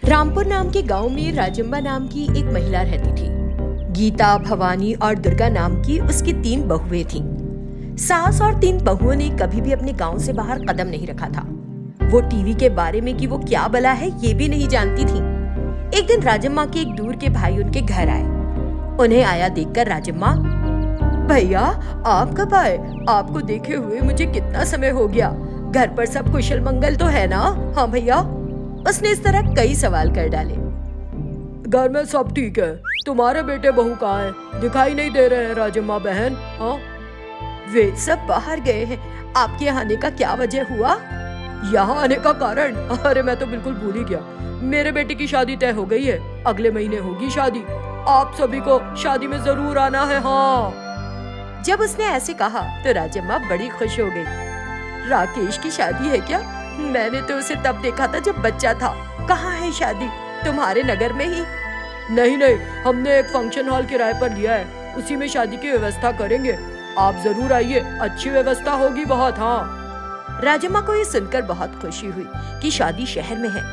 रामपुर नाम के गांव में राजम्मा नाम की एक महिला रहती थी। गीता, भवानी और दुर्गा नाम की उसकी 3 बहुएं थीं। सास और 3 बहुओं ने कभी भी अपने गांव से बाहर कदम नहीं रखा था। वो टीवी के बारे में कि वो क्या बला है ये भी नहीं जानती थी। एक दिन राजम्मा के एक दूर के भाई उनके घर आए। उन्हें आया देखकर राजम्मा, भैया आप कब आए? आपको देखे हुए मुझे कितना समय हो गया। घर पर सब कुशल मंगल तो है ना? हाँ भैया। उसने इस तरह कई सवाल कर डाले। घर में सब ठीक है। तुम्हारे बेटे बहू कहाँ हैं? दिखाई नहीं दे रहे हैं राजम्मा बहन। हाँ, वे सब बाहर गए हैं। आपके आने का क्या वजह हुआ? यहाँ आने का कारण? अरे मैं तो बिल्कुल भूल ही गया। मेरे बेटे की शादी तय हो गई है। अगले महीने होगी शादी। आप सभी को शादी में जरूर आना है। हाँ। जब उसने ऐसे कहा तो राजम्मा बड़ी खुश हो गई। राकेश की शादी है क्या? मैंने तो उसे तब देखा था जब बच्चा था। कहाँ है शादी? तुम्हारे नगर में ही? नहीं, हमने एक फंक्शन हॉल किराए पर लिया है। उसी में शादी की व्यवस्था करेंगे। आप जरूर आइए, अच्छी व्यवस्था होगी बहुत। हाँ। राजम्मा को ये सुनकर बहुत खुशी हुई कि शादी शहर में है।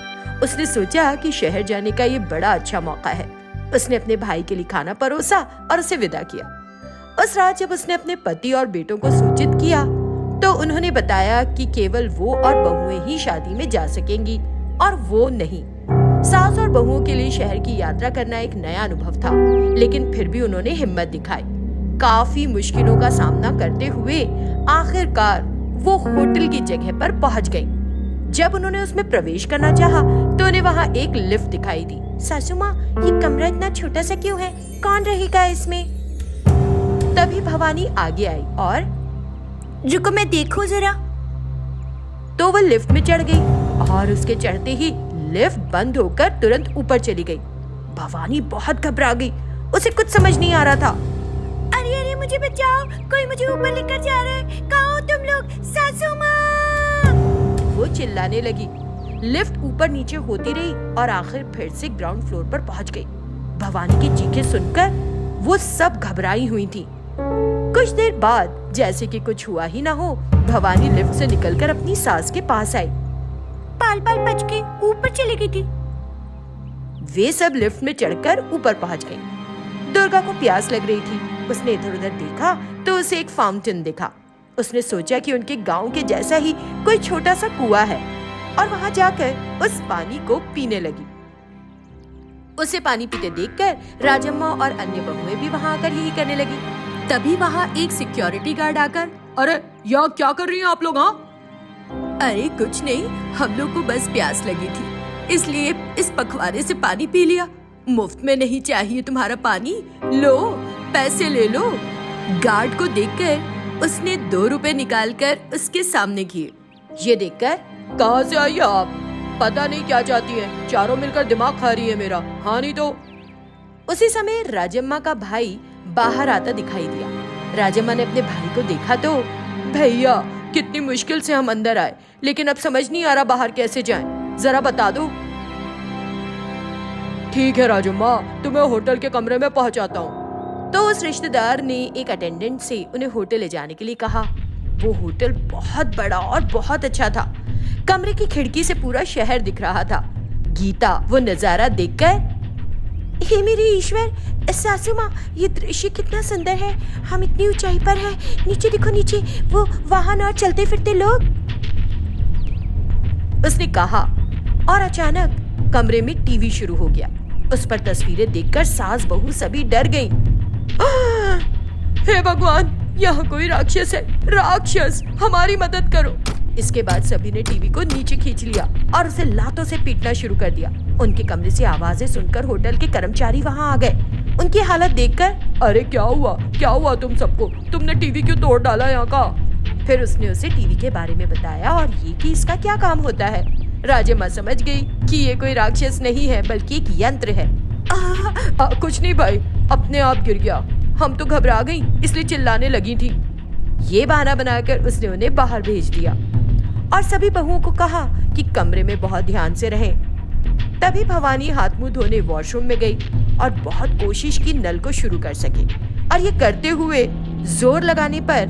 उसने सोचा कि शहर जाने का ये बड़ा अच्छा मौका है। उसने अपने भाई के लिए खाना परोसा और उसे विदा किया। उस रात जब उसने अपने पति और बेटों को सूचित किया तो उन्होंने बताया कि केवल वो और बहुएं ही शादी में जा सकेंगी और वो नहीं। सास और बहुओं के लिए शहर की यात्रा करना एक नया अनुभव था, लेकिन फिर भी उन्होंने हिम्मत दिखाई। काफी मुश्किलों का सामना करते हुए आखिरकार वो होटल की जगह पर पहुंच गईं। जब उन्होंने उसमें प्रवेश करना चाहा तो उन्हें वहाँ एक लिफ्ट दिखाई दी। सासू माँ, ये कमरा इतना छोटा सा क्यों है? कौन रहेगा इसमें? तभी भवानी आगे आई और रुको मैं देखूं जरा। तो वो लिफ्ट में चढ़ गई और उसके चढ़ते ही लिफ्ट बंद होकर तुरंत ऊपर चली गई। भवानी बहुत घबरा गई। उसे कुछ समझ नहीं आ रहा था। अरे मुझे बचाओ, कोई मुझे ऊपर लेकर जा रहा है। कहाँ हो तुम लोग? सासू माँ! वो चिल्लाने लगी। लिफ्ट ऊपर नीचे होती रही और आखिर फिर से ग्राउंड फ्लोर पर पहुंच गई। भवानी की चीखें सुनकर वो सब घबराई हुई थी। कुछ देर बाद जैसे कि कुछ हुआ ही ना हो, भवानी लिफ्ट से निकलकर अपनी सास के पास आई। पाल बच के ऊपर चली गई थी। वे सब लिफ्ट में चढ़कर ऊपर पहुंच गईं। दुर्गा को प्यास लग रही थी। उसने इधर उधर देखा तो उसे एक फाउंटेन दिखा। उसने सोचा कि उनके गांव के जैसा ही कोई छोटा सा कुआं है और वहां जाकर उस पानी को पीने लगी। उसे पानी पीते देखकर राजम्मा और अन्य बहुएं भी वहां आकर यही करने लगी। तभी वहां एक सिक्योरिटी गार्ड आकर, अरे यहाँ क्या कर रही हैं आप लोग? हाँ, अरे कुछ नहीं, हम लोग को बस प्यास लगी थी इसलिए इस पखवाड़े से पानी पी लिया। मुफ्त में नहीं चाहिए तुम्हारा पानी, लो पैसे ले लो। गार्ड को देखकर उसने 2 रुपए निकालकर उसके सामने किए। ये देखकर, कहाँ से आई आप? पता नहीं क्या चाहती हैं। चारों मिलकर दिमाग खा रही है मेरा। हाँ नहीं तो। उसी समय राजम्मा का भाई बाहर आता दिखाई दिया। राजम्मा ने अपने भाई को देखा तो, भैया कितनी मुश्किल से हम अंदर आए, लेकिन अब समझ नहीं आ रहा बाहर कैसे जाएं। जरा बता दो। ठीक है राजम्मा, तुम्हें होटल के कमरे में पहुंचाता हूँ। तो उस रिश्तेदार ने एक अटेंडेंट से उन्हें होटल ले जाने के लिए कहा। वो होटल बहुत बड़ा और बहुत अच्छा था। कमरे की खिड़की से पूरा शहर दिख रहा था। गीता वो नजारा देखकर, हे मेरे ईश्वर, सासू माँ, ये दृश्य कितना सुंदर है। हम इतनी ऊंचाई पर हैं। नीचे देखो, नीचे वो वाहन और चलते फिरते लोग, उसने कहा। और अचानक कमरे में टीवी शुरू हो गया। उस पर तस्वीरें देखकर सास बहू सभी डर गईं। हे भगवान, यहाँ कोई राक्षस है। राक्षस, हमारी मदद करो। इसके बाद सभी ने टीवी को नीचे खींच लिया और उसे लातों से पीटना शुरू कर दिया। उनके कमरे से आवाजें सुनकर होटल के कर्मचारी वहां आ गए। उनकी हालत देखकर, अरे क्या हुआ तुम सबको? तुमने टीवी क्यों तोड़ डाला यहाँ का? फिर उसने उसे टीवी के बारे में बताया और ये कि इसका क्या काम होता है। राजम्मा समझ गई कि ये कोई राक्षस नहीं है बल्कि एक यंत्र है। कुछ नहीं भाई, अपने आप गिर गया। हम तो घबरा गई इसलिए चिल्लाने लगी थी। ये बहाना बनाकर उसने उन्हें बाहर भेज दिया और सभी बहुओं को कहा कि कमरे में बहुत ध्यान से रहें। तभी भवानी हाथ मुंह धोने वॉशरूम में गई और बहुत कोशिश की नल को शुरू कर सके, और ये करते हुए जोर लगाने पर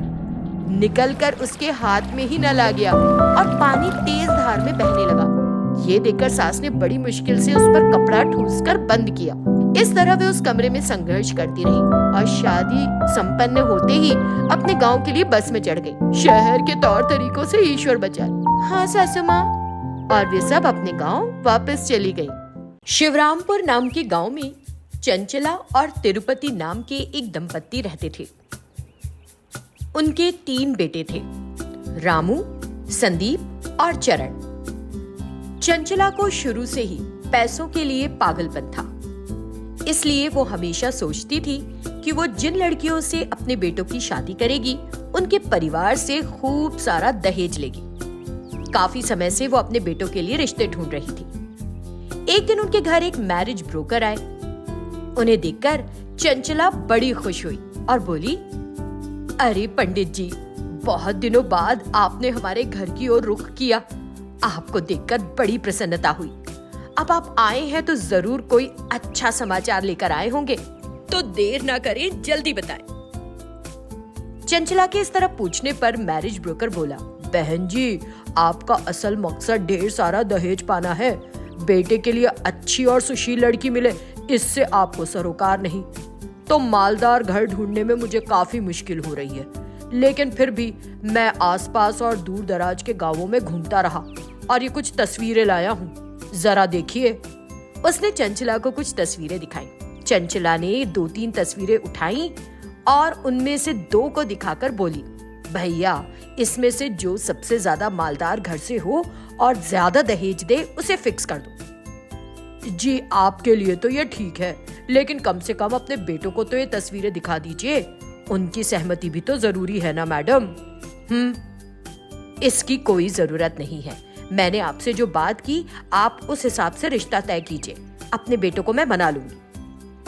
निकलकर उसके हाथ में ही नल आ गया और पानी तेज धार में बहने लगा। ये देखकर सास ने बड़ी मुश्किल से उस पर कपड़ा ठूंसकर बंद किया। इस तरह वे उस कमरे में संघर्ष करती रही और शादी संपन्न होते ही अपने गांव के लिए बस में चढ़ गई। शहर के तौर तरीकों से ईश्वर बचाए। हाँ सासू माँ। और वे सब अपने गांव वापस चली गई। शिवरामपुर नाम के गांव में चंचला और तिरुपति नाम के एक दंपत्ति रहते थे। उनके 3 बेटे थे, रामू, संदीप और चरण। चंचला को शुरू से ही पैसों के लिए पागलपन था, इसलिए वो हमेशा सोचती थी कि वो जिन लड़कियों से अपने बेटों की शादी करेगी उनके परिवार से खूब सारा दहेज लेगी। काफी समय से वो अपने बेटों के लिए रिश्ते ढूंढ रही थी। एक दिन उनके घर एक मैरिज ब्रोकर आए। उन्हें देखकर चंचला बड़ी खुश हुई और बोली, अरे पंडित जी, बहुत दिनों बाद आपने हमारे घर की ओर रुख किया। आपको देखकर बड़ी प्रसन्नता हुई। अब आप आए हैं तो जरूर कोई अच्छा समाचार लेकर आए होंगे, तो देर ना करें, जल्दी बताएं। चंचला के इस तरह पूछने पर मैरिज ब्रोकर बोला, बहन जी, आपका असल मकसद ढेर सारा दहेज पाना है। बेटे के लिए अच्छी और सुशील लड़की मिले, इससे आपको सरोकार नहीं। तो मालदार घर ढूंढने में मुझे काफी मुश्किल हो रही है, लेकिन फिर भी मैं आसपास और दूर दराज के गांवों में घूमता रहा और ये कुछ तस्वीरें लाया हूँ, जरा देखिए। उसने चंचला को कुछ तस्वीरें दिखाई। चंचला ने 2-3 तस्वीरें उठाई और उनमें से 2 को दिखाकर बोली, भैया, इसमें से जो सबसे ज्यादा मालदार घर से हो और ज्यादा दहेज दे उसे फिक्स कर दो। जी, आपके लिए तो ये ठीक है, लेकिन कम से कम अपने बेटों को तो ये तस्वीरें दिखा दीजिए। उनकी सहमति भी तो जरूरी है ना मैडम। इसकी कोई जरूरत नहीं है। मैंने आपसे जो बात की, आप उस हिसाब से रिश्ता तय कीजिए। अपने बेटों को मैं मना लूंगी।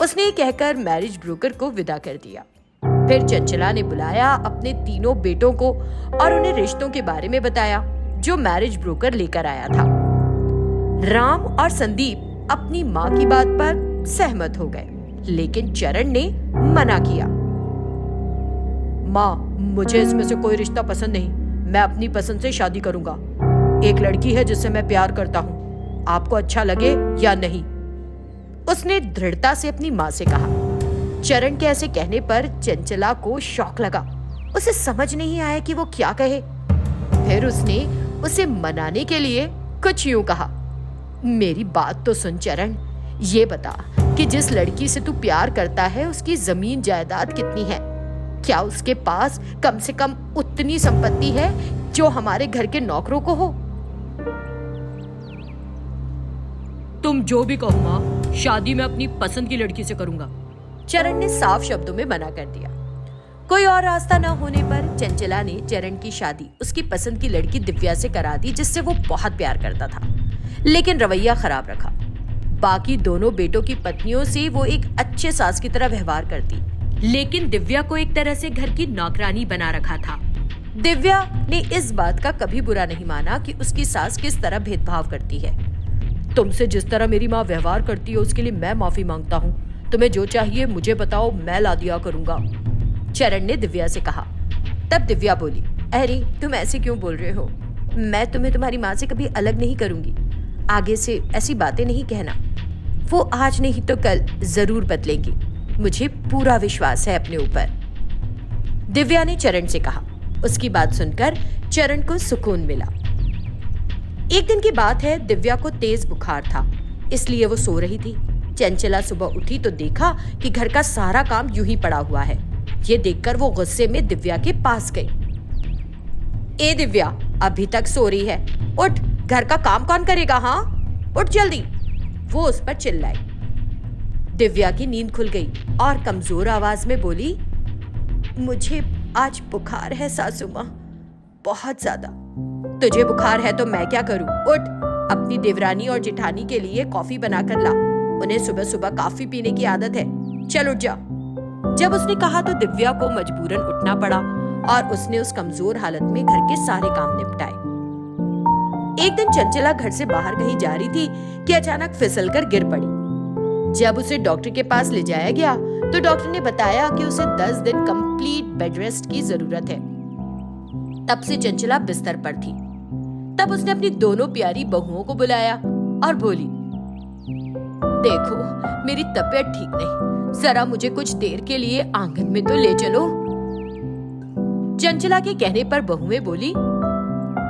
उसने ये कहकर मैरिज ब्रोकर को विदा कर दिया। फिर चंचला ने बुलाया अपने 3 बेटों को और उन्हें रिश्तों के बारे में बताया जो मैरिज ब्रोकर लेकर आया था। राम और संदीप अपनी माँ की बात पर सहमत हो गए, लेकिन चरण ने मना किया। माँ, मुझे इसमें से कोई रिश्ता पसंद नहीं। मैं अपनी पसंद से शादी करूंगा। एक लड़की है जिससे मैं प्यार करता हूँ, आपको अच्छा लगे या नहीं। उसने दृढ़ता से अपनी माँ से कहा। चरण के ऐसे कहने पर चंचला को शौक लगा। उसे समझ नहीं आया कि वो क्या कहे। फिर उसने उसे मनाने के लिए कुछ यूं कहा, मेरी बात तो सुन चरण, ये बता कि जिस लड़की से तू प्यार करता है उसकी जमीन जायदाद कितनी है? क्या उसके पास कम से कम उतनी संपत्ति है जो हमारे घर के नौकरों को हो? तुम जो भी कहो माँ, शादी मैं अपनी पसंद की लड़की से करूंगा। चरण ने साफ शब्दों में मना कर दिया। कोई और रास्ता न होने पर चंचला ने चरण की शादी उसकी पसंद की लड़की दिव्या से करा दी, जिससे वो बहुत प्यार करता था, लेकिन रवैया खराब रखा। बाकी दोनों बेटों की पत्नियों से वो एक अच्छे सास की तरह व्यवहार करती, लेकिन दिव्या को एक तरह से घर की नौकरानी बना रखा था। दिव्या ने इस बात का कभी बुरा नहीं माना कि उसकी सास किस तरह भेदभाव करती है। तुमसे जिस तरह मेरी माँ व्यवहार करती है उसके लिए मैं माफी मांगता हूँ। तुम्हें जो चाहिए मुझे बताओ, मैं ला दिया करूंगा, चरण ने दिव्या से कहा। तब दिव्या बोली, अरे तुम ऐसे क्यों बोल रहे हो? मैं तुम्हें तुम्हारी माँ से कभी अलग नहीं करूंगी। आगे से ऐसी बातें नहीं कहना। वो आज नहीं तो कल जरूर बदलेंगी। मुझे पूरा विश्वास है अपने ऊपर, दिव्या ने चरण से कहा। उसकी बात सुनकर चरण को सुकून मिला। एक दिन की बात है, दिव्या को तेज बुखार था, इसलिए वो सो रही थी। चंचला सुबह उठी तो देखा कि घर का सारा काम यूं ही पड़ा हुआ है। ये देखकर वो गुस्से में दिव्या के पास गई। ए दिव्या, अभी तक सो रही है? उठ, घर का काम कौन करेगा? हाँ, उठ जल्दी, वो उस पर चिल्लाई। दिव्या की नींद खुल गई और कमजोर आवाज में बोली, मुझे आज बुखार है सासू माँ, बहुत ज्यादा। तुझे बुखार है तो मैं क्या करूं? उठ, अपनी देवरानी और जेठानी के लिए कॉफी बनाकर ला। उन्हें सुबह सुबह कॉफी पीने की आदत है। चल उठ जा। जब उसने कहा तो दिव्या को मजबूरन उठना पड़ा और उसने उस कमजोर हालत में घर के सारे काम निपटाए। एक दिन चंचला घर से बाहर कहीं जा रही थी कि अचानक फिसलकर गिर पड़ी। जब उसे डॉक्टर के पास ले जाया गया तो डॉक्टर ने बताया कि उसे 10 दिन कंप्लीट बेड रेस्ट की जरूरत है। तब से चंचला बिस्तर पर थी। तब उसने अपनी दोनों प्यारी बहुओं को बुलाया और बोली, देखो मेरी तबीयत ठीक नहीं, जरा मुझे कुछ देर के लिए आंगन में तो ले चलो। चंचला के कहने पर बहुएं बोली,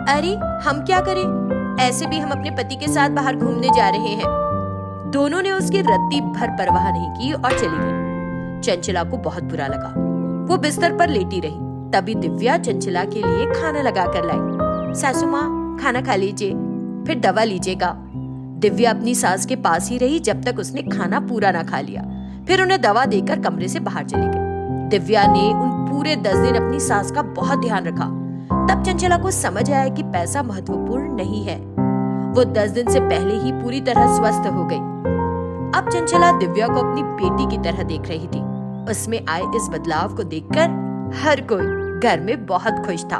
अरे हम क्या करें, ऐसे भी हम अपने पति के साथ बाहर घूमने जा रहे हैं। दोनों ने उसकी रत्ती भर परवाह नहीं की और चली गई। चंचला को बहुत बुरा लगा। वो बिस्तर पर लेटी रही। तभी दिव्या चंचला के लिए खाना लगा कर लाई। सासू माँ, खाना खा लीजिए, फिर दवा लीजिएगा। दिव्या अपनी सास के पास ही रही जब तक उसने खाना पूरा ना खा लिया। फिर उन्हें दवा देकर कमरे से बाहर चली गई। दिव्या ने उन पूरे 10 दिन अपनी सास का बहुत ध्यान रखा। तब चंचला को समझ आया कि पैसा महत्वपूर्ण नहीं है। वो 10 दिन से पहले ही पूरी तरह स्वस्थ हो गई। अब चंचला दिव्या को अपनी बेटी की तरह देख रही थी। उसमें आए इस बदलाव को देखकर हर कोई घर में बहुत खुश था।